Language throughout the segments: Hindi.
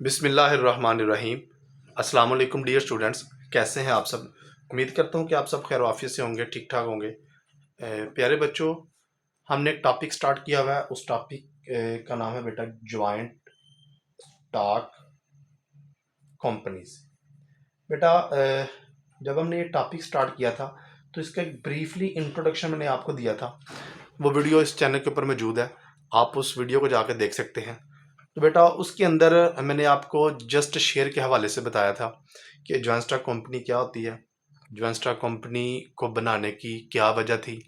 बिस्मिल्लाहिर्रहमानिर्रहीम। अस्सलाम वालेकुम डियर स्टूडेंट्स, कैसे हैं आप सब। उम्मीद करता हूं कि आप सब खैर आफियत से होंगे, ठीक ठाक होंगे। प्यारे बच्चों, हमने एक टॉपिक स्टार्ट किया हुआ है। उस टॉपिक का नाम है बेटा जॉइंट स्टॉक कंपनीज। बेटा जब हमने ये टॉपिक स्टार्ट किया था तो इसका एक ब्रीफली इंट्रोडक्शन मैंने आपको दिया था। वो वीडियो इस चैनल के ऊपर मौजूद है, आप उस वीडियो को जाकर देख सकते हैं। तो बेटा उसके अंदर मैंने आपको जस्ट शेयर के हवाले से बताया था कि जॉइंट स्टॉक कंपनी क्या होती है, जॉइंट स्टॉक कंपनी को बनाने की क्या वजह थी,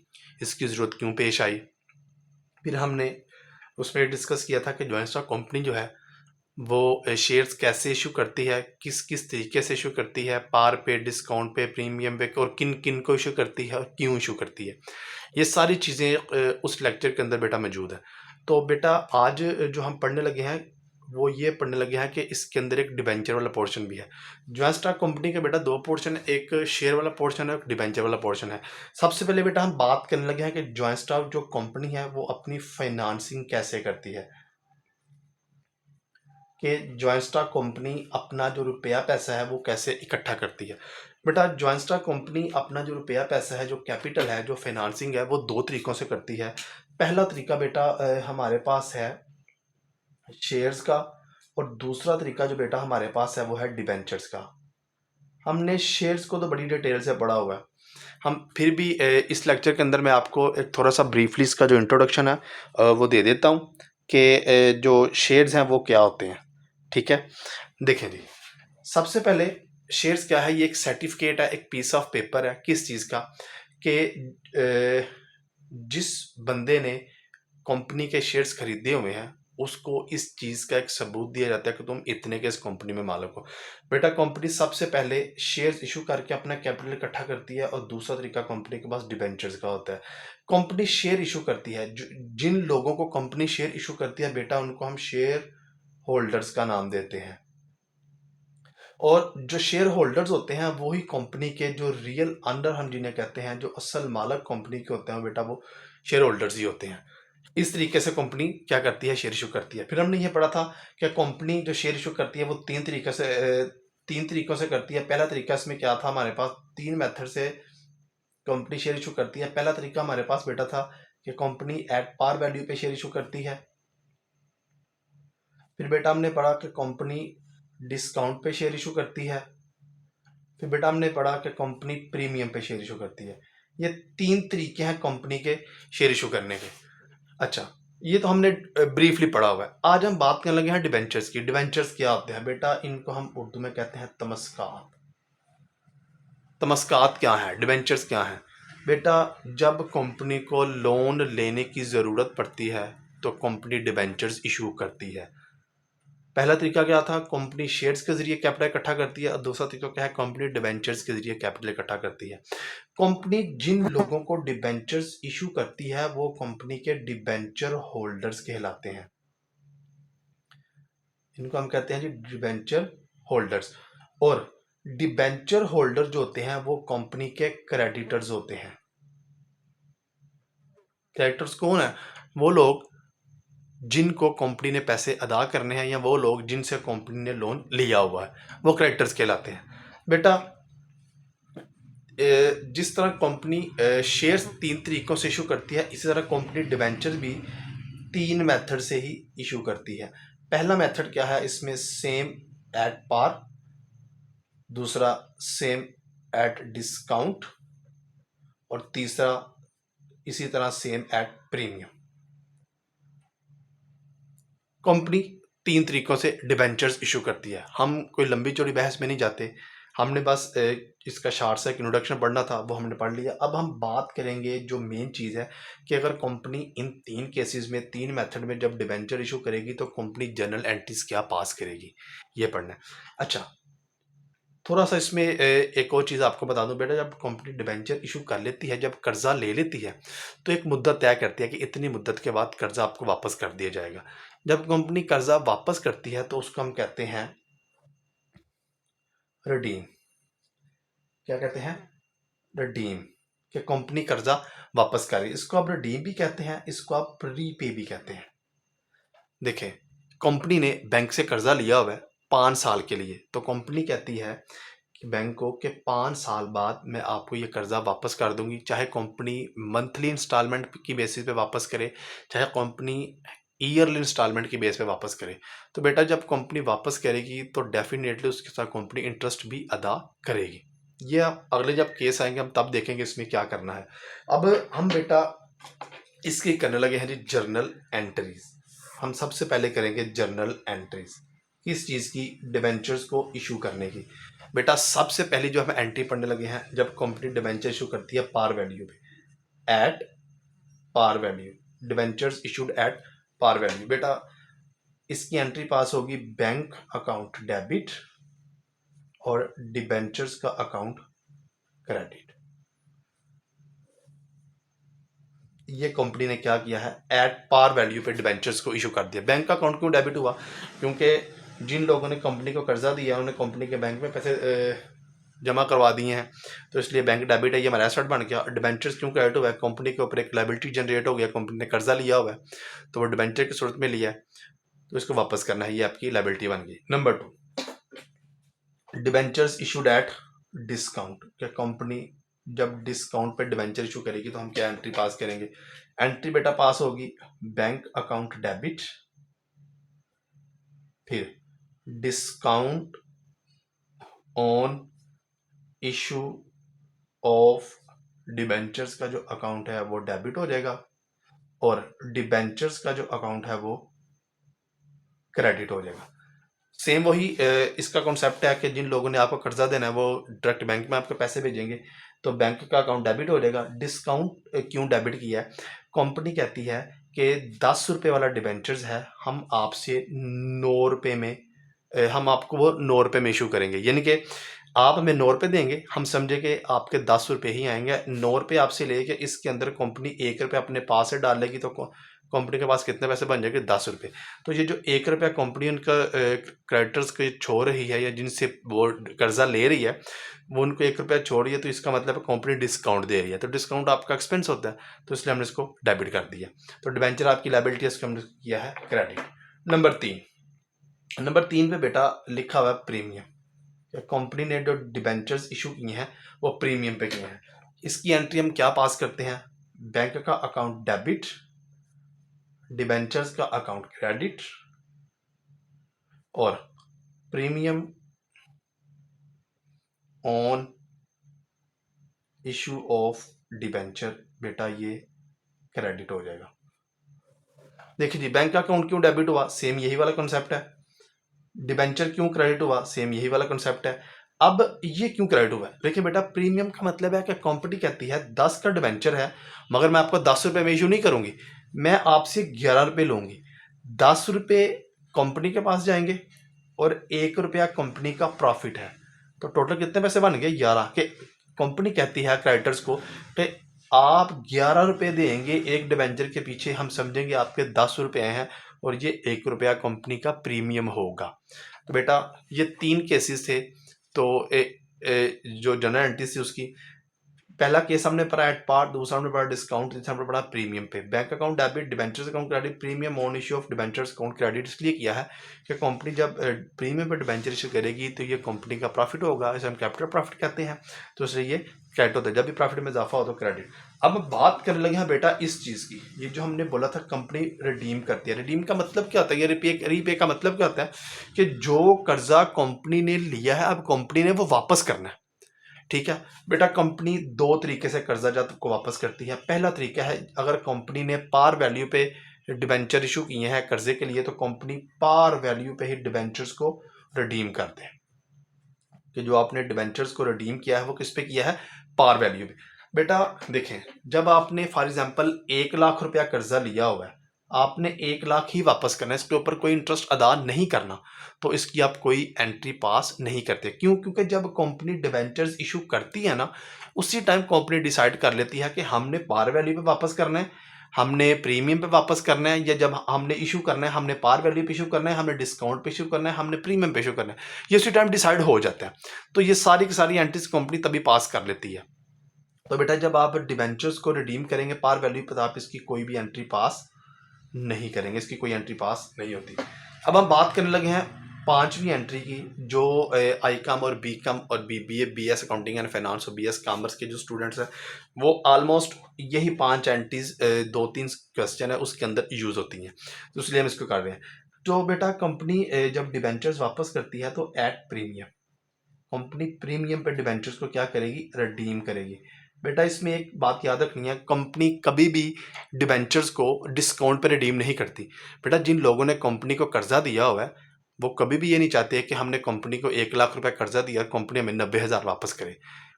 इसकी ज़रूरत क्यों पेश आई। फिर हमने उसमें डिस्कस किया था कि जॉइंट स्टॉक कंपनी जो है वो शेयर्स कैसे इशू करती है, किस किस तरीके से इशू करती है, पार पे, डिस्काउंट पे, प्रीमियम पे, और किन किन को इशू करती है और क्यों इशू करती है। ये सारी चीज़ें उस लेक्चर के अंदर बेटा मौजूद है। तो बेटा आज जो हम पढ़ने लगे हैं वो ये पढ़ने लगे हैं कि इसके अंदर एक डिबेंचर वाला पोर्शन भी है। जॉइंट स्टॉक कंपनी के बेटा दो पोर्शन है, एक शेयर वाला पोर्शन है, एक डिबेंचर वाला पोर्शन है। सबसे पहले बेटा हम बात करने लगे हैं कि जॉइंट स्टॉक जो कंपनी है वो अपनी फाइनेंसिंग कैसे करती है, कि जॉइंट स्टॉक कंपनी अपना जो रुपया पैसा है वो कैसे इकट्ठा करती है। बेटा जॉइंट स्टॉक कंपनी अपना जो रुपया पैसा है, जो कैपिटल है, जो फाइनेंसिंग है, वो दो तरीक़ों से करती है। पहला तरीका बेटा हमारे पास है शेयर्स का, और दूसरा तरीका जो बेटा हमारे पास है वो है डिबेंचर्स का। हमने शेयर्स को तो बड़ी डिटेल से पढ़ा हुआ है, हम फिर भी इस लेक्चर के अंदर मैं आपको एक थोड़ा सा ब्रीफली इसका जो इंट्रोडक्शन है वो दे देता हूँ कि जो शेयर्स हैं वो क्या होते हैं। ठीक है, देखें जी, सबसे पहले शेयर्स क्या है। ये एक सर्टिफिकेट है, एक पीस ऑफ पेपर है। किस चीज़ का, कि जिस बंदे ने कंपनी के शेयर्स खरीदे हुए हैं उसको इस चीज़ का एक सबूत दिया जाता है कि तुम इतने के इस कंपनी में मालिक हो। बेटा कंपनी सबसे पहले शेयर्स इशू करके अपना कैपिटल इकट्ठा करती है, और दूसरा तरीका कंपनी के पास डिबेंचर्स का होता है। कंपनी शेयर इशू करती है, जिन लोगों को कंपनी शेयर इशू करती है बेटा उनको हम शेयर होल्डर्स का नाम देते हैं। और जो शेयर होल्डर्स होते हैं वो ही कंपनी के जो रियल अंडर हम जिन्हें कहते हैं, जो असल मालिक कंपनी के होते हैं बेटा वो शेयर होल्डर्स ही होते हैं। इस तरीके से कंपनी क्या करती है, शेयर इशू करती है। फिर हमने ये पढ़ा था कि कंपनी जो शेयर इशू करती है वो तीन तरीकों से करती है। पहला तरीका इसमें क्या था, हमारे पास तीन मेथड से कंपनी शेयर इशू करती है। पहला तरीका हमारे पास बेटा था कि कंपनी एट पार वैल्यू पे शेयर इशू करती है। फिर बेटा हमने पढ़ा कि कंपनी डिस्काउंट पे शेयर इशू करती है। फिर बेटा हमने पढ़ा कि कंपनी प्रीमियम पे शेयर इशू करती है। ये तीन तरीके हैं कंपनी के शेयर इशू करने के। अच्छा, ये तो हमने ब्रीफली पढ़ा हुआ है। आज हम बात करने लगे हैं डिबेंचर्स की। डिबेंचर्स क्या होते हैं बेटा, इनको हम उर्दू में कहते हैं तमस्कात। तमस्कात क्या है, डिबेंचर्स क्या है बेटा, जब कंपनी को लोन लेने की ज़रूरत पड़ती है तो कंपनी डिबेंचर्स इशू करती है। पहला तरीका क्या था, कंपनी शेयर्स के जरिए कैपिटल इकट्ठा करती है, और दूसरा तरीका क्या है, कंपनी डिबेंचर्स के जरिए कैपिटल इकट्ठा करती है। कंपनी जिन लोगों को डिबेंचर्स इशू करती है वो कंपनी के डिबेंचर होल्डर्स कहलाते हैं। इनको हम कहते हैं जी डिबेंचर होल्डर्स। और डिबेंचर होल्डर जो होते हैं वो कंपनी के क्रेडिटर्स होते हैं। क्रेडिटर्स कौन है, वो लोग जिनको कंपनी ने पैसे अदा करने हैं, या वो लोग जिनसे कंपनी ने लोन लिया हुआ है, वो क्रेडिटर्स कहलाते हैं। बेटा जिस तरह कंपनी शेयर्स तीन तरीकों से इशू करती है, इसी तरह कंपनी डिबेंचर भी तीन मेथड से ही इशू करती है। पहला मेथड क्या है, इसमें सेम एट पार, दूसरा सेम एट डिस्काउंट, और तीसरा इसी तरह सेम एट प्रीमियम। कंपनी तीन तरीकों से डिबेंचर्स इशू करती है। हम कोई लंबी चौड़ी बहस में नहीं जाते, हमने बस इसका शार्ट सा एक इंट्रोडक्शन पढ़ना था, वो हमने पढ़ लिया। अब हम बात करेंगे जो मेन चीज़ है कि अगर कंपनी इन तीन केसेस में, तीन मेथड में जब डिबेंचर इशू करेगी तो कंपनी जनरल एंट्रीज क्या पास करेगी, ये पढ़ना है। अच्छा, थोड़ा सा इसमें एक और चीज़ आपको बता दूं बेटा, जब कंपनी डिबेंचर इशू कर लेती है, जब कर्जा ले लेती है तो एक मुद्दत तय करती है कि इतनी मुद्दत के बाद कर्जा आपको वापस कर दिया जाएगा। जब कंपनी कर्जा वापस करती है तो उसको हम कहते हैं रिडीम। क्या कहते हैं, रिडीम, कि कंपनी कर्जा वापस कर रही है। इसको आप रिडीम भी कहते हैं, इसको आप प्रीपे भी कहते हैं। देखें, कंपनी ने बैंक से कर्जा लिया हुआ है, 5 साल के लिए, तो कंपनी कहती है कि बैंक को कि 5 साल बाद मैं आपको ये कर्जा वापस कर दूंगी, चाहे कंपनी मंथली इंस्टॉलमेंट की बेसिस पे वापस करे, चाहे कंपनी ईयरली इंस्टॉलमेंट की बेस पे वापस करे। तो बेटा जब कंपनी वापस करेगी तो डेफिनेटली उसके साथ कंपनी इंटरेस्ट भी अदा करेगी। ये आप अगले जब केस आएंगे हम तब देखेंगे इसमें क्या करना है। अब हम बेटा इसके करने लगे हैं जी जर्नल एंट्रीज। हम सबसे पहले करेंगे जर्नल एंट्रीज किस चीज़ की, डिबेंचर्स को इशू करने की। बेटा सबसे पहले जो हम एंट्री पढ़ने लगे हैं, जब कंपनी डिबेंचर इशू करती है पार वैल्यू पे, at par value, debentures issued at par value. बेटा इसकी एंट्री पास होगी बैंक अकाउंट डेबिट और डिबेंचर्स का अकाउंट क्रेडिट। ये कंपनी ने क्या किया है, एट पार वैल्यू पे डिबेंचर्स को इशू कर दिया। बैंक का अकाउंट क्यों डेबिट हुआ, क्योंकि जिन लोगों ने कंपनी को कर्जा दिया उन्होंने कंपनी के बैंक में पैसे जमा करवा दिए हैं, तो इसलिए बैंक डेबिट है, ये हमारा एसेट बन गया। डिबेंचर्स क्यों क्रेडिट हुआ है, कंपनी के ऊपर एक लायबिलिटी जनरेट हो गया, कंपनी ने कर्जा लिया हुआ है तो वो डिबेंचर की सूरत में लिया है तो इसको वापस करना है, ये आपकी लायबिलिटी बन गई। Number 2, debentures issued at discount. क्या कंपनी जब डिस्काउंट पे डिबेंचर इशू करेगी तो हम क्या एंट्री पास करेंगे, एंट्री बेटा पास होगी बैंक अकाउंट डेबिट, फिर discount on issue of debentures का जो अकाउंट है वो डेबिट हो जाएगा और डिबेंचर्स का जो अकाउंट है वो क्रेडिट हो जाएगा। सेम वही इसका कॉन्सेप्ट है कि जिन लोगों ने आपको कर्जा देना है वो डायरेक्ट बैंक में आपके पैसे भेजेंगे तो बैंक का अकाउंट डेबिट हो जाएगा। डिस्काउंट क्यों डेबिट किया है, कंपनी कहती है कि 10 रुपये वाला डिबेंचर्स है, हम आपसे 9 रुपये में हम आपको वो 9 रुपये में इशू करेंगे, यानी कि आप हमें 9 रुपये देंगे, हम समझे कि आपके 10 रुपये ही आएंगे। 9 रुपये आपसे लेके इसके अंदर कंपनी 1 रुपया अपने पास से डालेगी तो कंपनी के पास कितने पैसे बन जाएंगे, 10 रुपये। तो ये जो 1 रुपया कंपनी उनका क्रेडिटर्स को छोड़ रही है या जिनसे वो कर्जा ले रही है वो उनको 1 रुपया छोड़ रही है, तो इसका मतलब है कंपनी डिस्काउंट दे रही है, तो डिस्काउंट आपका एक्सपेंस होता है, तो इसलिए हमने इसको डेबिट कर दिया। तो डिबेंचर आपकी लायबिलिटी है, इसको हमने किया है क्रेडिट। नंबर 3 पे बेटा लिखा हुआ है प्रीमियम। कंपनी ने जो डिबेंचर्स इशू किए हैं वो प्रीमियम पे किए हैं, इसकी एंट्री हम क्या पास करते हैं, बैंक का अकाउंट डेबिट, डिबेंचर्स का अकाउंट क्रेडिट और premium on issue of debenture, बेटा ये क्रेडिट हो जाएगा। देखिए जी बैंक का अकाउंट क्यों डेबिट हुआ, सेम यही वाला कॉन्सेप्ट है। डिबेंचर क्यों क्रेडिट हुआ, सेम यही वाला कॉन्सेप्ट है। अब ये क्यों क्रेडिट हुआ है, देखिए बेटा प्रीमियम का मतलब है कि कंपनी कहती है 10 का डिबेंचर है मगर मैं आपको 10 रुपये में इशू नहीं करूंगी, मैं आपसे 11 रुपये लूंगी। 10 रुपये कंपनी के पास जाएंगे और 1 रुपया कंपनी का प्रॉफिट है, तो टोटल कितने पैसे बन गए, 11 के। कंपनी कहती है क्रेडिटर्स को कि आप 11 रुपये देंगे एक डिबेंचर के पीछे, हम समझेंगे आपके 10 रुपये हैं और ये 1 रुपया कंपनी का प्रीमियम होगा। तो बेटा ये 3 केसेस थे, तो जो जनरल एंट्री थी उसकी पहला केस हमने पढ़ा एट पार, दूसरा हमने पढ़ा डिस्काउंट, तीसरा हमने पढ़ा प्रीमियम पे। Bank account debit, debentures account credit, premium on issue of debentures account credit इसलिए किया है कि कंपनी जब प्रीमियम पे डिबेंचर इशू करेगी तो ये कंपनी का प्रॉफिट होगा, इसे हम कैपिटल प्रॉफिट कहते हैं, तो इसलिए ये क्रेडिट होता है, जब भी प्रॉफिट में इजाफा हो तो क्रेडिट। अब बात करने लगे हैं बेटा इस चीज़ की, ये जो हमने बोला था कंपनी रिडीम करती है, रिडीम का मतलब क्या होता है, ये रीपे का मतलब क्या होता है कि जो कर्जा कंपनी ने लिया है अब कंपनी ने वो वापस करना है। ठीक है बेटा, कंपनी 2 तरीके से कर्जा जब को वापस करती है। पहला तरीका है अगर कंपनी ने पार वैल्यू पे डिबेंचर इशू किए हैं कर्जे के लिए तो कंपनी पार वैल्यू पे ही डिबेंचर्स को रिडीम करते हैं, कि जो आपने डिबेंचर्स को रिडीम किया है वो किस पे किया है, पार वैल्यू पे। बेटा देखें जब आपने फॉर एग्जांपल 1 लाख रुपया कर्जा लिया हुआ है, आपने 1 लाख ही वापस करना है, इसके ऊपर कोई इंटरेस्ट अदा नहीं करना, तो इसकी आप कोई एंट्री पास नहीं करते। क्यों, क्योंकि जब कंपनी डिबेंचर्स इशू करती है ना उसी टाइम कंपनी डिसाइड कर लेती है कि हमने पार वैल्यू पे वापस करना है, हमने प्रीमियम पे वापस करना है, या जब हमने इशू करना है हमने पार वैल्यू पे इशू करना है, हमने डिस्काउंट पे इशू करना है, हमने प्रीमियम पे इशू करना है, ये उसी टाइम डिसाइड हो जाता है। तो ये सारी की सारी एंट्रीज कंपनी तभी पास कर लेती है। तो बेटा जब आप डिबेंचर्स को रिडीम करेंगे पार वैल्यू पर, आप इसकी कोई भी एंट्री पास नहीं करेंगे, इसकी कोई एंट्री पास नहीं होती। अब हम बात करने लगे हैं पांचवी एंट्री की जो आई कॉम और बी कॉम और BBA BS accounting and finance और बीएस कॉमर्स के जो स्टूडेंट्स हैं वो ऑलमोस्ट यही पांच एंट्रीज दो तीन क्वेश्चन है उसके अंदर यूज होती हैं, तो इसलिए हम इसको कर रहे हैं। तो बेटा कंपनी जब डिबेंचर्स वापस करती है तो एट प्रीमियम, कंपनी प्रीमियम पे डिबेंचर्स को क्या करेगी, रिडीम करेगी। बेटा इसमें एक बात याद रखनी है, कंपनी कभी भी डिबेंचर्स को डिस्काउंट पे रिडीम नहीं करती। बेटा जिन लोगों ने कंपनी को कर्जा दिया हुआ है वो कभी भी ये नहीं चाहते कि हमने कंपनी को 1 लाख रुपए कर्जा दिया, कंपनी हमें 90,000 वापस करे।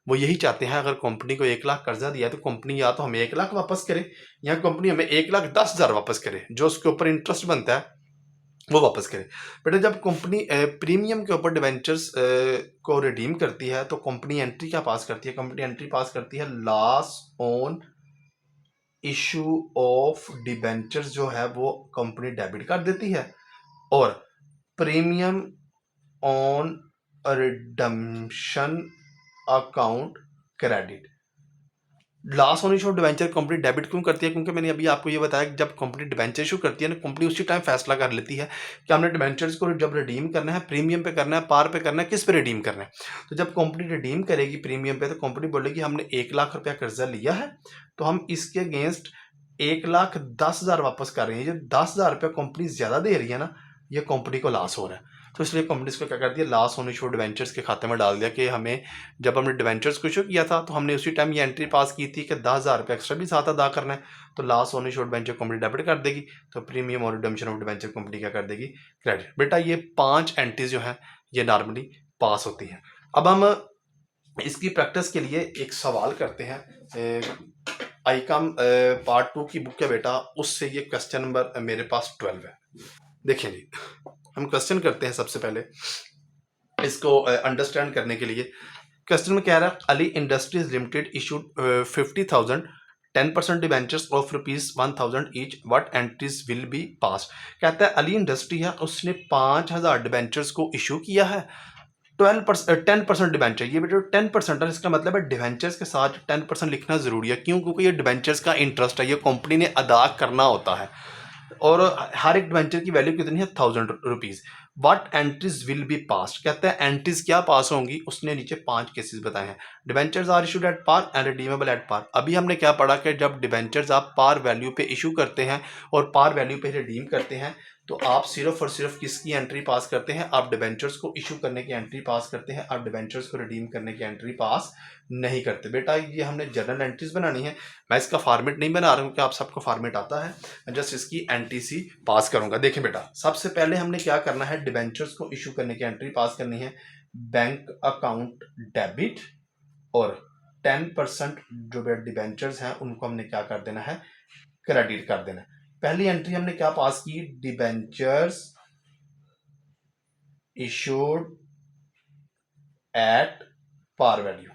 वो यही चाहते हैं अगर कंपनी को 1 लाख कर्जा दिया तो कंपनी या तो हमें 1 लाख वापस करे या कंपनी हमें 1,10,000 वापस करे, जो उसके ऊपर इंटरेस्ट बनता है वो वापस करें। बेटा जब कंपनी प्रीमियम के ऊपर डिवेंचर्स को रिडीम करती है तो कंपनी एंट्री क्या पास करती है, कंपनी एंट्री पास करती है loss on issue of debentures जो है वो कंपनी डेबिट कर देती है, और premium on redemption account credit. Last on issue of debenture company debit क्यों करती है, क्योंकि मैंने अभी आपको ये बताया कि जब कंपनी डिवेंचर इशू करती है ना कंपनी उसी टाइम फैसला कर लेती है कि हमने डिवेंचर्स को जब रिडीम करना है प्रीमियम पे करना है, पार पे करना है, किस पे रिडीम करना है। तो जब कंपनी रिडीम करेगी प्रीमियम पे तो कंपनी बोलेगी हमने 1 लाख रुपया कर्जा लिया है तो हम इसके अगेंस्ट 1,10,000 वापस कर रहे हैं। जो 10,000 रुपया कंपनी ज्यादा दे रही है ना ये कंपनी को लॉस हो रहा है, तो इसलिए कंपनी को क्या कर दिया, लॉस ऑन इशू डिवेंचर्स के खाते में डाल दिया कि हमें जब हमने डिवेंचर्स को इशू किया था तो हमने उसी टाइम ये एंट्री पास की थी कि 10,000 रुपये एक्स्ट्रा भी साथ अदा करना है, तो loss on issue debenture company debit कर देगी, तो प्रीमियम और रिडम्पशन ऑफ डिवेंचर कंपनी क्या कर देगी, क्रेडिट। बेटा ये 5 एंट्रीज जो हैं ये नॉर्मली पास होती हैं। अब हम इसकी प्रैक्टिस के लिए एक सवाल करते हैं, आईकॉम पार्ट 2 की बुक है बेटा, उससे ये क्वेश्चन नंबर मेरे पास 12 है। देखिए जी हम क्वेश्चन करते हैं सबसे पहले इसको अंडरस्टैंड करने के लिए। क्वेश्चन में कह रहा है Ali industries limited issued 50,000 10% debentures of ₹1,000 each, what entries will be pass. कहता है अली इंडस्ट्री है उसने 5,000 डिबेंचर्स को इशू किया है, 10% डिबेंचर, ये बेटा 10% है, इसका मतलब है डिबेंचर्स के साथ 10% लिखना जरूरी है। क्यों, क्योंकि ये डिबेंचर्स का इंटरेस्ट है, ये कंपनी ने अदा करना होता है, और हर एक डिबेंचर की वैल्यू कितनी है, ₹1,000। व्हाट एंट्रीज विल बी पास, कहते हैं एंट्रीज क्या पास होंगी, उसने नीचे 5 केसेस बताए हैं। Debentures are issued at par and redeemable at par. अभी हमने क्या पढ़ा कि जब डिबेंचर्स आप पार वैल्यू पे इशू करते हैं और पार वैल्यू पे रिडीम करते हैं तो आप सिर्फ और सिर्फ किसकी एंट्री पास करते हैं, आप डिबेंचर्स को इशू करने की एंट्री पास करते हैं, आप डिबेंचर्स को रिडीम करने की एंट्री पास नहीं करते। बेटा ये हमने जनरल एंट्रीज बनानी है, मैं इसका फॉर्मेट नहीं बना रहा हूँ कि आप सबको फॉर्मेट आता है, मैं जस्ट इसकी एनटीसी पास करूंगा। देखें बेटा सबसे पहले हमने क्या करना है, डिबेंचर्स को इशू करने की एंट्री पास करनी है, बैंक अकाउंट डेबिट, और 10% जो डिबेंचर्स हैं उनको हमने क्या कर देना है, क्रेडिट कर देना है। पहली एंट्री हमने क्या पास की, debentures issued at par value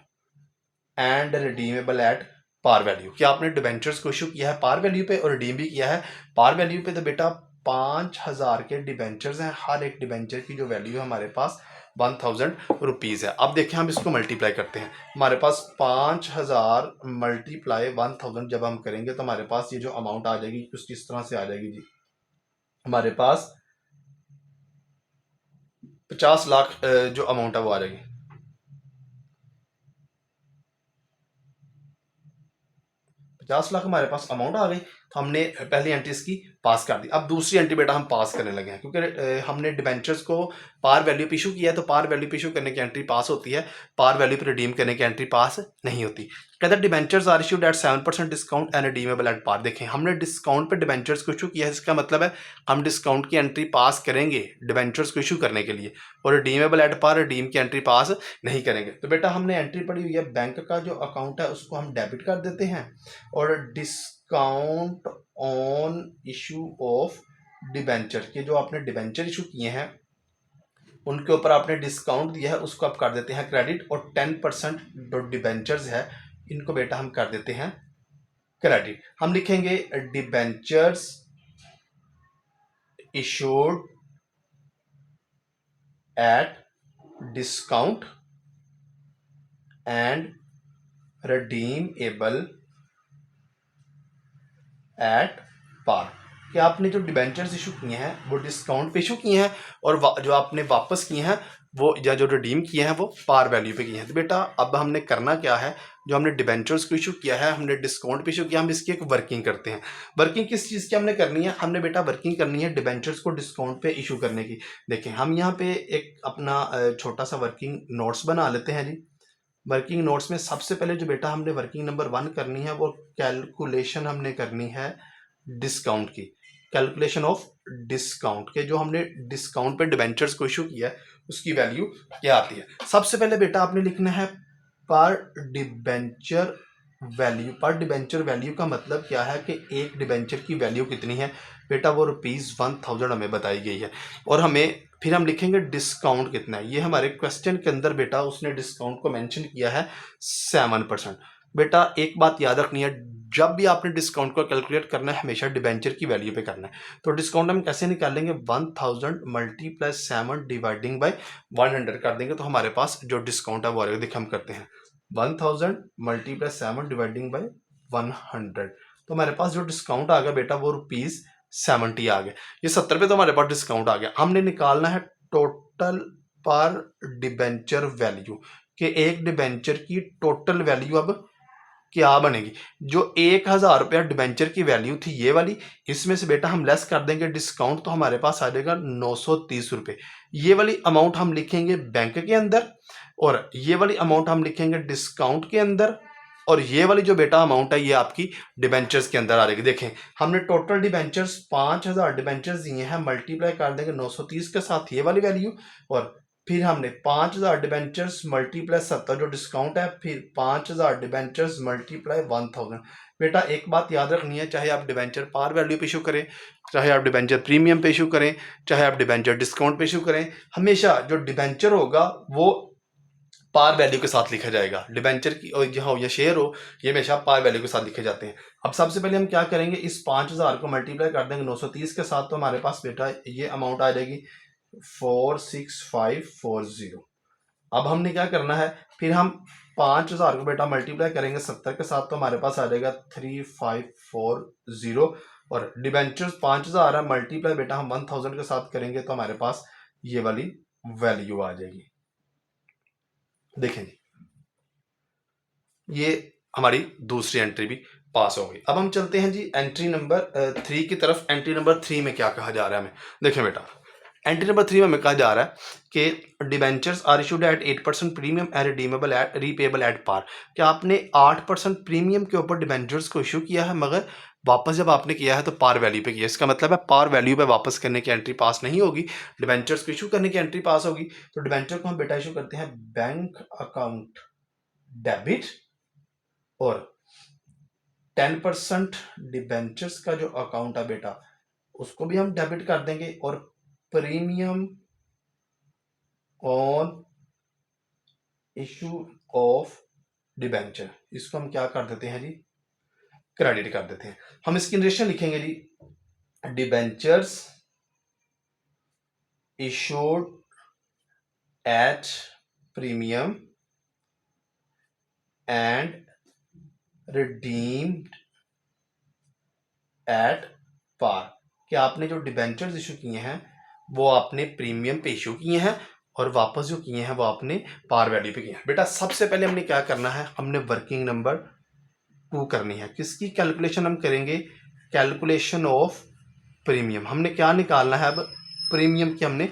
and redeemable at par value. क्या आपने डिबेंचर्स को इशू किया है पार वैल्यू पे और रिडीम भी किया है पार वैल्यू पे, तो बेटा 5,000 के डिबेंचर्स हैं, हर एक डिबेंचर की जो वैल्यू है हमारे पास ₹1,000 है। अब देखें हम इसको मल्टीप्लाई करते हैं, हमारे पास 5,000 मल्टीप्लाई 1,000 जब हम करेंगे तो हमारे पास ये जो अमाउंट आ जाएगी कुछ इस तरह से आ जाएगी जी, हमारे पास 50 लाख जो अमाउंट है वो आ जाएगी। 50 लाख हमारे पास अमाउंट आ गई, तो हमने पहली एंट्री इसकी पास कर दी। अब दूसरी एंट्री बेटा हम पास करने लगे हैं क्योंकि हमने डिबेंचर्स को पार वैल्यू पे इशू किया है, तो पार वैल्यू पे इशू करने की एंट्री पास होती है, पार वैल्यू पे रिडीम करने की एंट्री पास नहीं होती। कहते हैं debentures are issued at 7% discount and redeemable at par. देखें हमने डिस्काउंट पे डिबेंचर्स को इशू किया है, इसका मतलब है हम डिस्काउंट की एंट्री पास करेंगे डिबेंचर्स को इशू करने के लिए, और रिडीमेबल एट पार रिडीम की एंट्री पास नहीं करेंगे। तो बेटा हमने एंट्री पड़ी हुई है, बैंक का जो अकाउंट है उसको हम डेबिट कर देते हैं, और discount on issue of debenture के जो आपने डिबेंचर इशू किए हैं उनके ऊपर आपने डिस्काउंट दिया है उसको आप कर देते हैं क्रेडिट, और 10% जो डिबेंचर्स है इनको बेटा हम कर देते हैं क्रेडिट। हम लिखेंगे debentures issued at discount and redeemable at par. कि आपने जो डिबेंचर्स इशू किए हैं वो डिस्काउंट पे इशू किए हैं, और जो आपने वापस किए हैं वो, या जो रिडीम किए हैं वो पार वैल्यू पे किए हैं। तो बेटा अब हमने करना क्या है, जो हमने डिबेंचर्स को इशू किया है, हमने डिस्काउंट पे इशू किया, हम इसकी एक वर्किंग करते हैं। वर्किंग किस चीज़ की हमने करनी है, हमने बेटा वर्किंग करनी है डिबेंचर्स को डिस्काउंट पे इशू करने की। देखें हम यहाँ पे एक अपना छोटा सा वर्किंग नोट्स बना लेते हैं जी। वर्किंग नोट्स में सबसे पहले जो बेटा हमने वर्किंग नंबर 1 करनी है वो कैलकुलेशन हमने करनी है डिस्काउंट की। कैलकुलेशन ऑफ डिस्काउंट के, जो हमने डिस्काउंट पे डिबेंचर्स को इशू किया है उसकी वैल्यू क्या आती है। सबसे पहले बेटा आपने लिखना है पर डिबेंचर वैल्यू। पर डिबेंचर वैल्यू का मतलब क्या है कि एक डिबेंचर की वैल्यू कितनी है बेटा, वो ₹1000 हमें बताई गई है। और हमें फिर हम लिखेंगे डिस्काउंट कितना है। ये हमारे क्वेश्चन के अंदर बेटा उसने डिस्काउंट को मेंशन किया है 7%। बेटा एक बात याद रखनी है, जब भी आपने डिस्काउंट को कैलकुलेट करना है हमेशा डिबेंचर की वैल्यू पे करना है। तो डिस्काउंट हम कैसे निकालेंगे, 1000 मल्टीप्लाई 7 डिवाइडिंग बाय 100 कर देंगे तो हमारे पास जो डिस्काउंट है वो आएगा। देखिए हम करते हैं 1000 मल्टीप्लाई 7 डिवाइडिंग बाय 100, तो हमारे पास जो डिस्काउंट आ गया बेटा वो ₹70 आ गया। ये 70 पे तो हमारे पास डिस्काउंट आ गया। हमने निकालना है टोटल पर डिबेंचर वैल्यू, कि एक डिबेंचर की टोटल वैल्यू अब क्या बनेगी। जो 1000 रुपया डिबेंचर की वैल्यू थी ये वाली, इसमें से बेटा हम लेस कर देंगे डिस्काउंट, तो हमारे पास आ जाएगा 930 रुपये। ये वाली अमाउंट हम लिखेंगे बैंक के अंदर, और ये वाली अमाउंट हम लिखेंगे डिस्काउंट के अंदर, और ये वाली जो बेटा अमाउंट है ये आपकी डिबेंचर्स के अंदर आ जाएगी। देखें हमने टोटल डिबेंचर्स 5000 डिबेंचर्स दिए हैं, मल्टीप्लाई कर देंगे 930 के साथ ये वाली वैल्यू, और फिर हमने 5000 डिबेंचर्स मल्टीप्लाई 70 जो डिस्काउंट है, फिर 5000 डिबेंचर्स मल्टीप्लाई 1000। बेटा एक बात याद रखनी है, चाहे आप डिबेंचर पार वैल्यू पे इशू करें, चाहे आप डिबेंचर प्रीमियम पे इशू करें, चाहे आप डिबेंचर डिस्काउंट पे इशू करें, हमेशा जो डिबेंचर होगा वो पार वैल्यू के साथ लिखा जाएगा। डिबेंचर की और जो हो या शेयर हो, ये हमेशा पार वैल्यू के साथ लिखे जाते हैं। अब सबसे पहले हम क्या करेंगे, इस 5000 को मल्टीप्लाई कर देंगे 930 के साथ, तो हमारे पास बेटा ये अमाउंट आ जाएगी 46540। अब हमने क्या करना है, फिर हम 5000 को बेटा मल्टीप्लाई करेंगे 70 के साथ, तो हमारे पास आ जाएगा 3540। और डिबेंचर्स 5000 है, मल्टीप्लाई बेटा हम 1000 के साथ करेंगे तो हमारे पास ये वाली वैल्यू आ जाएगी। देखें ये हमारी दूसरी एंट्री भी पास हो गई। अब हम चलते हैं जी एंट्री नंबर 3 की तरफ। एंट्री नंबर 3 में क्या कहा जा रहा है हमें, देखें बेटा एंट्री नंबर 3 में हमें कहा जा रहा है कि debentures are issued at 8% premium and redeemable at repayable at par. कि आपने 8% प्रीमियम के ऊपर डिबेंचर्स को इशू किया है, मगर वापस जब आपने किया है तो पार वैल्यू पे किया। इसका मतलब है पार वैल्यू पे वापस करने की एंट्री पास नहीं होगी, डिबेंचर्स को इशू करने की एंट्री पास होगी। तो डिबेंचर को हम बेटा इशू करते हैं बैंक अकाउंट डेबिट, और 10% डिबेंचर्स का जो अकाउंट है बेटा उसको भी हम डेबिट कर देंगे, और premium on issue of debenture इसको हम क्या कर देते हैं जी, क्रेडिट कर देते हैं। हम इसकी नरेशन लिखेंगे जी, debentures issued at premium and redeemed at par. कि आपने जो डिबेंचर्स इशू किए हैं वो आपने प्रीमियम पे इशू किए हैं, और वापस जो किए हैं वो आपने पार वैल्यू पे किए हैं। बेटा सबसे पहले हमने क्या करना है, हमने वर्किंग नंबर 2 करनी है। किसकी कैलकुलेशन हम करेंगे, कैलकुलेशन ऑफ प्रीमियम। हमने क्या निकालना है, अब प्रीमियम की हमने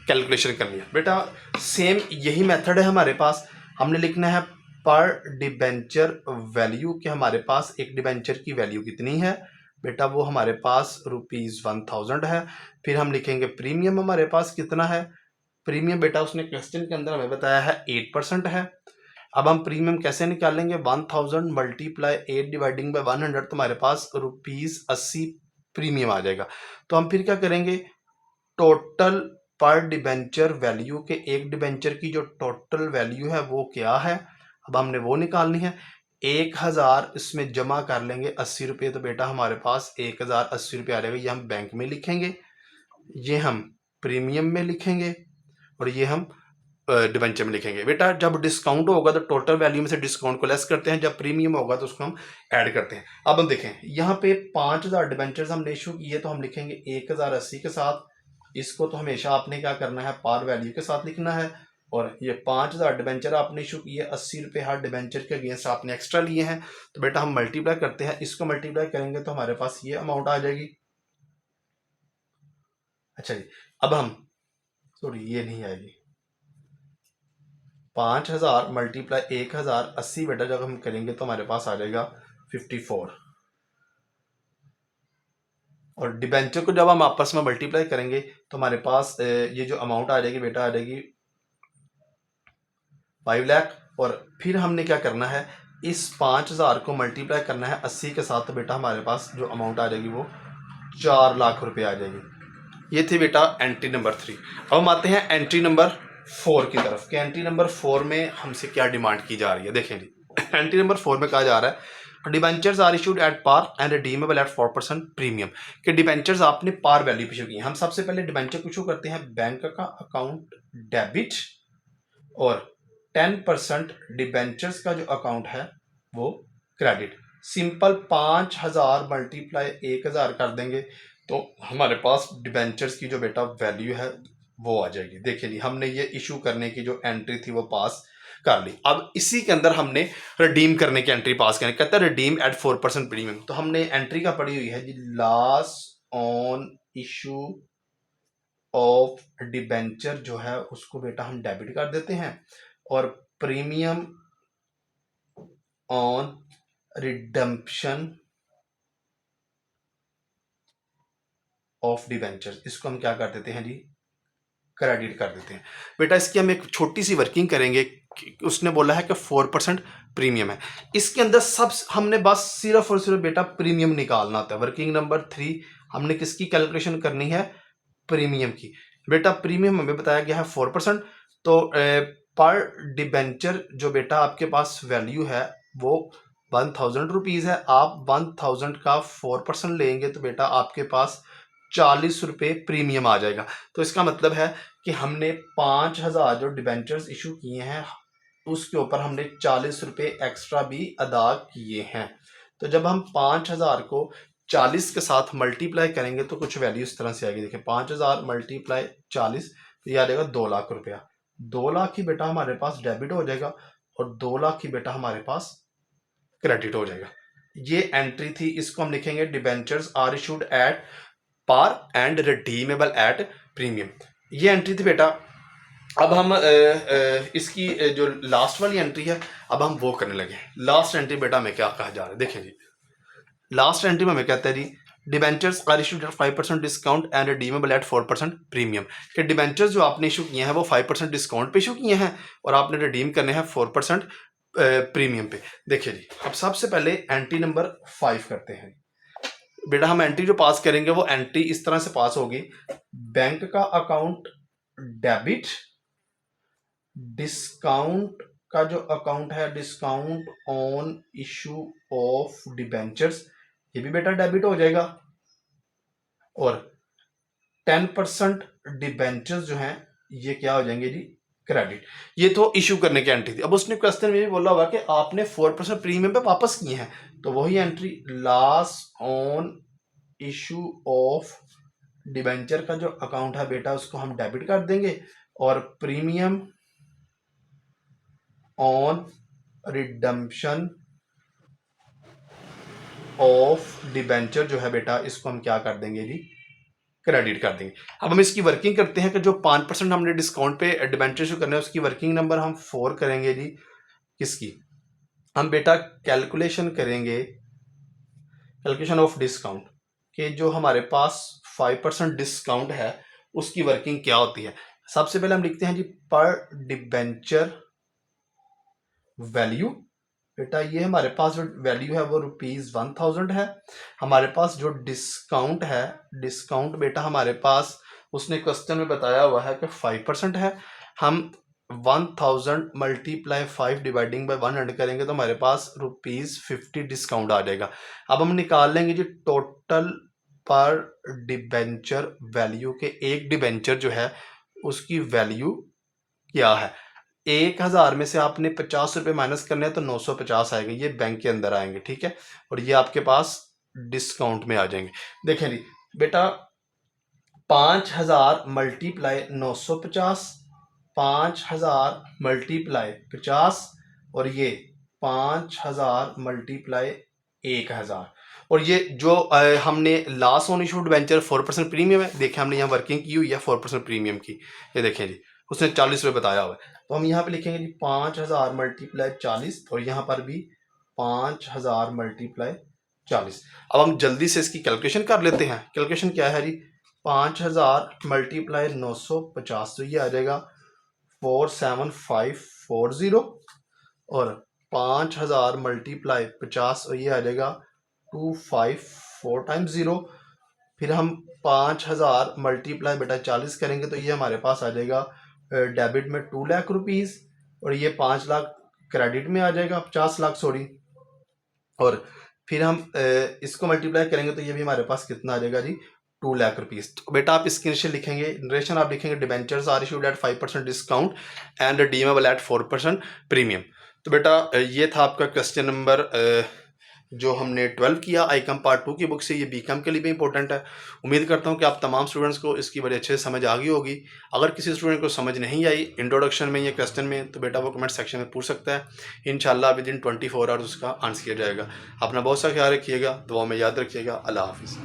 कैलकुलेशन करनी है। बेटा सेम यही मेथड है हमारे पास। हमने लिखना है पर डिबेंचर वैल्यू, कि हमारे पास एक डिबेंचर की वैल्यू कितनी है बेटा, वो हमारे पास ₹1000 है। फिर हम लिखेंगे प्रीमियम हमारे पास कितना है, प्रीमियम बेटा उसने क्वेश्चन के अंदर हमें बताया है 8% है। अब हम प्रीमियम कैसे निकालेंगे, 1000 मल्टीप्लाई 8 डिवाइडिंग बाय 100, तो हमारे पास ₹80 प्रीमियम आ जाएगा। तो हम फिर क्या करेंगे, टोटल पर डिबेंचर वैल्यू, के एक डिबेंचर की जो टोटल वैल्यू है वो क्या है, अब हमने वो निकालनी है। 1000 इसमें जमा कर लेंगे 80 रुपये, तो बेटा हमारे पास 1080 रुपये आ जाएगा। ये हम बैंक में लिखेंगे, ये हम प्रीमियम में लिखेंगे, और ये हम डिबेंचर में लिखेंगे। बेटा जब डिस्काउंट होगा तो टोटल वैल्यू में से डिस्काउंट को लेस करते हैं, जब प्रीमियम होगा तो उसको हम ऐड करते हैं। अब हम देखें यहाँ पे 5000 डिबेंचर्स हमने इशू किए तो हम लिखेंगे 1080 के साथ। इसको तो हमेशा आपने क्या करना है, पार वैल्यू के साथ लिखना है। और ये 5000 डिबेंचर आपने इशू किए, 80 रुपये हर डिबेंचर के अगेंस्ट आपने एक्स्ट्रा लिए हैं। तो बेटा हम मल्टीप्लाई करते हैं, इसको मल्टीप्लाई करेंगे तो हमारे पास ये अमाउंट आ जाएगी। अच्छा जी, अब हम सॉरी ये नहीं आएगी, 5000 मल्टीप्लाई 1080 बेटा जब हम करेंगे तो हमारे पास आ जाएगा 54। और डिबेंचर को जब हम आपस में मल्टीप्लाई करेंगे तो हमारे पास ये जो अमाउंट आ जाएगी बेटा आ जाएगी 5 लाख। और फिर हमने क्या करना है, इस 5000 को मल्टीप्लाई करना है 80 के साथ, तो बेटा हमारे पास जो अमाउंट आ जाएगी वो 4 लाख रुपए आ जाएगी। ये थी बेटा एंट्री नंबर 3। अब हम आते हैं एंट्री नंबर 4 की तरफ कि एंट्री नंबर 4 में हमसे क्या डिमांड की जा रही है। देखें जी, एंट्री नंबर 4 में कहा जा रहा है debentures are issued at par and redeemable at 4% premium. कि डिबेंचर्स आपने पार वैल्यू पे इशू की। हम सबसे पहले डिबेंचर को इशू करते हैं बैंक का अकाउंट डेबिट, और 10% डिबेंचर्स का जो अकाउंट है वो क्रेडिट। सिंपल 5000 मल्टीप्लाई 1000 कर देंगे तो हमारे पास डिबेंचर्स की जो बेटा वैल्यू है वो आ जाएगी। देखिए जी, हमने ये इशू करने की जो एंट्री थी वो पास कर ली। अब इसी के अंदर हमने रिडीम करने की एंट्री पास करनी, कहता है रिडीम एट 4% प्रीमियम। तो हमने एंट्री का पढ़ी हुई है जी, loss on issue of debenture जो है उसको बेटा हम डेबिट कर देते हैं, और premium on redemption of debenture इसको हम क्या कर देते हैं जी, क्रेडिट कर देते हैं। बेटा इसकी हम एक छोटी सी वर्किंग करेंगे। उसने बोला है कि 4% प्रीमियम है, इसके अंदर सब हमने बस सिर्फ और सिर्फ बेटा प्रीमियम निकालना होता है। वर्किंग नंबर 3 हमने किसकी कैलकुलेशन करनी है, प्रीमियम की। बेटा प्रीमियम हमें बताया गया है 4%, तो पर डिबेंचर जो बेटा आपके पास वैल्यू है वो 1000 रुपीज़ है। आप 1000 का 4% लेंगे तो बेटा आपके पास 40 रुपये प्रीमियम आ जाएगा। तो इसका मतलब है कि हमने 5000 जो डिबेंचर्स इशू किए हैं उसके ऊपर हमने 40 रुपये एक्स्ट्रा भी अदा किए हैं। तो जब हम 5000 को 40 के साथ मल्टीप्लाई करेंगे तो कुछ वैल्यू इस तरह से आएगी। देखिए 5000 मल्टीप्लाई 40 तो ये आ जाएगा 2 लाख रुपया। 2 लाख ही बेटा हमारे पास डेबिट हो जाएगा और 2 लाख ही बेटा हमारे पास क्रेडिट हो जाएगा। ये एंट्री थी, इसको हम लिखेंगे debentures are issued at par and redeemable at premium. ये एंट्री थी बेटा। अब हम इसकी जो लास्ट वाली एंट्री है अब हम वो करने लगे। लास्ट एंट्री बेटा हमें क्या कहा जा रहा है, देखें जी, लास्ट एंट्री में हमें कहता है जी debentures are issued at 5% discount and redeemable at 4% premium. कि डिबेंचर्स जो आपने इशू किए हैं वो 5% डिस्काउंट पे इशू किए हैं और आपने रिडीम करने हैं 4% प्रीमियम पे। देखिए जी, अब सबसे पहले एंट्री नंबर 5 करते हैं। बेटा हम एंट्री जो पास करेंगे वो एंट्री इस तरह से पास होगी, बैंक का अकाउंट डेबिट, डिस्काउंट का जो अकाउंट है discount on issue of debentures ये भी बेटा डेबिट हो जाएगा, और 10% डिबेंचर्स जो हैं ये क्या हो जाएंगे जी, क्रेडिट। ये तो इशू करने की एंट्री थी। अब उसने क्वेश्चन में भी बोला होगा कि आपने 4% प्रीमियम पे वापस किए हैं, तो वही entry loss on issue of debenture का जो अकाउंट है बेटा उसको हम डेबिट कर देंगे, और premium on redemption of debenture जो है बेटा इसको हम क्या कर देंगे जी, क्रेडिट कर देंगे। अब हम इसकी वर्किंग करते हैं कि जो 5% हमने डिस्काउंट पे डिबेंचर इशू करना है उसकी वर्किंग नंबर हम 4 करेंगे जी। किसकी, हम बेटा कैलकुलेशन करेंगे, कैलकुलेशन ऑफ डिस्काउंट कि जो हमारे पास 5% डिस्काउंट है उसकी वर्किंग क्या होती है। सबसे पहले हम लिखते हैं जी पर डिबेंचर वैल्यू। बेटा ये हमारे पास जो वैल्यू है वो ₹1000 है। हमारे पास जो डिस्काउंट है, डिस्काउंट बेटा हमारे पास उसने क्वेश्चन में बताया हुआ है कि 5% है। हम 1000 मल्टीप्लाई 5 डिवाइडिंग बाय 100 करेंगे तो हमारे पास ₹50 डिस्काउंट आ जाएगा। अब हम निकाल लेंगे जी टोटल पर डिबेंचर वैल्यू के, एक डिबेंचर जो है उसकी वैल्यू क्या है। 1000 में से आपने 50 रुपये माइनस करने हैं तो 950 आएंगे, ये बैंक के अंदर आएंगे, ठीक है। और ये आपके पास डिस्काउंट में आ जाएंगे। देखें जी बेटा, 5000 मल्टीप्लाई 950, 5000 मल्टीप्लाई 50, और ये 5000 मल्टीप्लाई 1000। और ये जो हमने last own issued venture 4% premium है, देखें हमने यहाँ वर्किंग की हुई है 4% प्रीमियम की, ये देखें जी उसने 40 रुपये बताया हुआ है। तो हम यहाँ पे लिखेंगे जी 5000 मल्टीप्लाई 40, और यहाँ पर भी 5000 मल्टीप्लाई 40। अब हम जल्दी से इसकी कैलकुलेशन कर लेते हैं। कैलकुलेशन क्या है जी, 5000 मल्टीप्लाई 950, तो ये आ जाएगा 47540, और 5000 मल्टीप्लाई 50, और ये आ जाएगा 254 टाइम्स 0। फिर हम 5000 मल्टीप्लाई बेटा 40 करेंगे तो ये हमारे पास आ जाएगा डेबिट में 2 लाख रुपीज़, और ये 5 लाख क्रेडिट में आ जाएगा, 50 लाख सॉरी। और फिर हम इसको मल्टीप्लाई करेंगे तो ये भी हमारे पास कितना आ जाएगा जी, 2 लाख रुपीज़। तो बेटा आप इसके नीचे लिखेंगे नरेशन, आप लिखेंगे debentures are issued at 5% discount and redeemable at 4% premium. तो बेटा ये था आपका क्वेश्चन नंबर जो हमने 12 किया आईकॉम पार्ट 2 की बुक से। ये बीकॉम के लिए भी इंपॉर्टेंट है। उम्मीद करता हूँ कि आप तमाम स्टूडेंट्स को इसकी बड़ी अच्छे से समझ आ गई होगी। अगर किसी स्टूडेंट को समझ नहीं आई इंट्रोडक्शन में या क्वेश्चन में, तो बेटा वो कमेंट सेक्शन में पूछ सकता है। इंशाल्लाह विद इन 24 आवर्स उसका आंसर किया जाएगा। अपना बहुत सा ख्याल रखिएगा, दुआ में याद रखिएगा। अल्लाह हाफिज़।